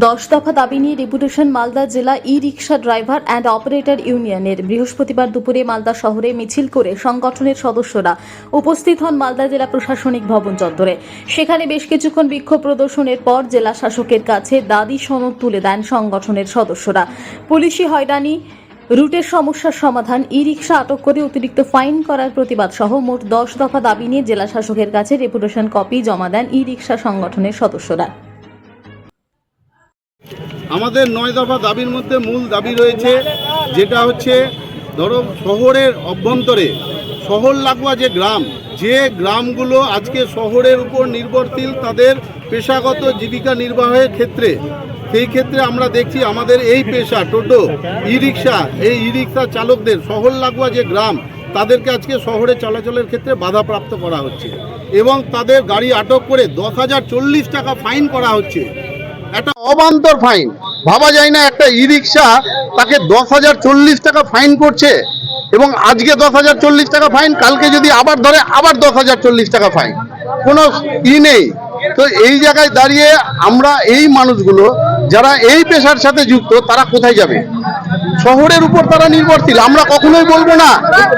10 দফা দাবি নিয়ে ডেপুটেশন মালদা জেলা ই রিক্সা ড্রাইভার অ্যান্ড অপারেটর ইউনিয়নের বৃহস্পতিবার দুপুরে মালদা শহরে মিছিল করে সংগঠনের সদস্যরা উপস্থিত হন মালদা জেলা প্রশাসনিক ভবন চত্বরে। সেখানে বেশ কিছুক্ষণ বিক্ষোভ প্রদর্শনের পর জেলা শাসকের কাছে দাবি সনদ তুলে দেন সংগঠনের সদস্যরা। পুলিশি হয়রানি, রুটের সমস্যার সমাধান, ই রিক্সা আটক করে অতিরিক্ত ফাইন করার প্রতিবাদ সহ মোট 10 দফা দাবি নিয়ে জেলা শাসকের কাছে ডেপুটেশন কপি জমা দেন ই রিক্সা সংগঠনের সদস্যরা। আমাদের 9 দফা দাবির মধ্যে মূল দাবি রয়েছে, যেটা হচ্ছে ধরো শহরের অভ্যন্তরে শহর লাগোয়া যে গ্রামগুলো আজকে শহরের উপর নির্ভরশীল তাদের পেশাগত জীবিকা নির্বাহের ক্ষেত্রে, সেই ক্ষেত্রে আমরা দেখছি আমাদের এই পেশা টোটো ই রিক্সা চালকদের শহর লাগোয়া যে গ্রাম তাদেরকে আজকে শহরে চলাচলের ক্ষেত্রে বাধাপ্রাপ্ত করা হচ্ছে এবং তাদের গাড়ি আটক করে 10,040 টাকা ফাইন করা হচ্ছে। একটা অবান্তর ফাইন, ভাবা যায় না একটা ই রিক্সা তাকে 10,040 টাকা ফাইন করছে এবং আজকে 10,040 টাকা ফাইন, কালকে যদি আবার ধরে আবার 10,040 টাকা ফাইন, কোনো ই নেই। তো এই জায়গায় দাঁড়িয়ে আমরা এই মানুষগুলো যারা এই পেশার সাথে যুক্ত তারা কোথায় যাবে? শহরের উপর তারা নির্ভরশীল। আমরা কখনোই বলবো না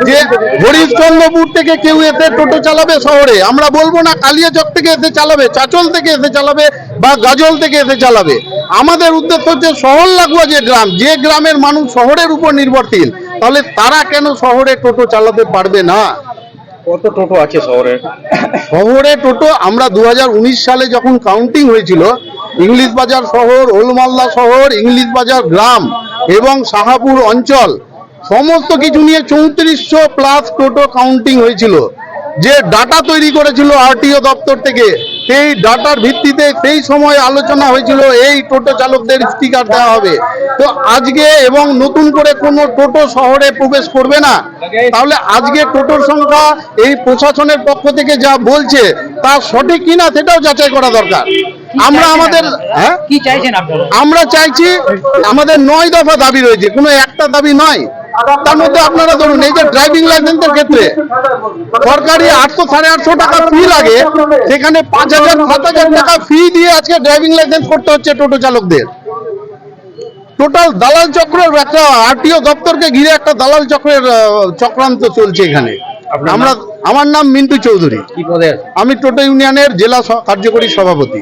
যে হরিশ্চন্দ্রপুর থেকে কেউ এসে টোটো চালাবে শহরে, আমরা বলবো না কালিয়াচক থেকে এসে চালাবে, চাচল থেকে এসে চালাবে বা গাজল থেকে এসে চালাবে। আমাদের উদ্দেশ্য হচ্ছে শহর লাগোয়া যে গ্রামের মানুষ শহরের উপর নির্ভরশীল, তাহলে তারা কেন শহরে টোটো চালাতে পারবে না? কত টোটো আছে শহরে টোটো আমরা 2019 সালে যখন কাউন্টিং হয়েছিল, ইংলিশ বাজার শহর, ওলমালদা শহর, ইংলিশ বাজার গ্রাম এবং শাহাপুর অঞ্চল সমস্ত কিছু নিয়ে 3400 প্লাস টোটো কাউন্টিং হয়েছিল। যে ডাটা তৈরি করেছিল আরটিও দপ্তর থেকে, সেই ডাটার ভিত্তিতে সেই সময় আলোচনা হয়েছিল এই টোটো চালকদের স্টিকার দেওয়া হবে। তো আজকে এবং নতুন করে কোনো টোটো শহরে প্রবেশ করবে না, তাহলে আজকে টোটোর সংখ্যা এই প্রশাসনের পক্ষ থেকে যা বলছে তা সঠিক কিনা সেটাও যাচাই করা দরকার। আমরা আমাদের কি চাইছেন আপনারা? আমরা চাইছি, আমাদের 9 দফা দাবি রয়েছে, কোনো একটা দাবি নয়। তার মধ্যে আপনারা ধরুন এই যে ড্রাইভিং লাইসেন্সের ক্ষেত্রে সরকারি 800-850 টাকা ফি লাগে, সেখানে 5,000-7,000 টাকা ফি দিয়ে আজকে ড্রাইভিং লাইসেন্স করতে হচ্ছে টোটো চালকদের। টোটাল দালাল চক্রের একটা আরটিও দপ্তরকে ঘিরে একটা দালাল চক্রের চক্রান্ত চলছে এখানে। আমার নাম মিন্টু চৌধুরী। কি পদে? আমি টোটো ইউনিয়নের জেলা কার্যকরী সভাপতি।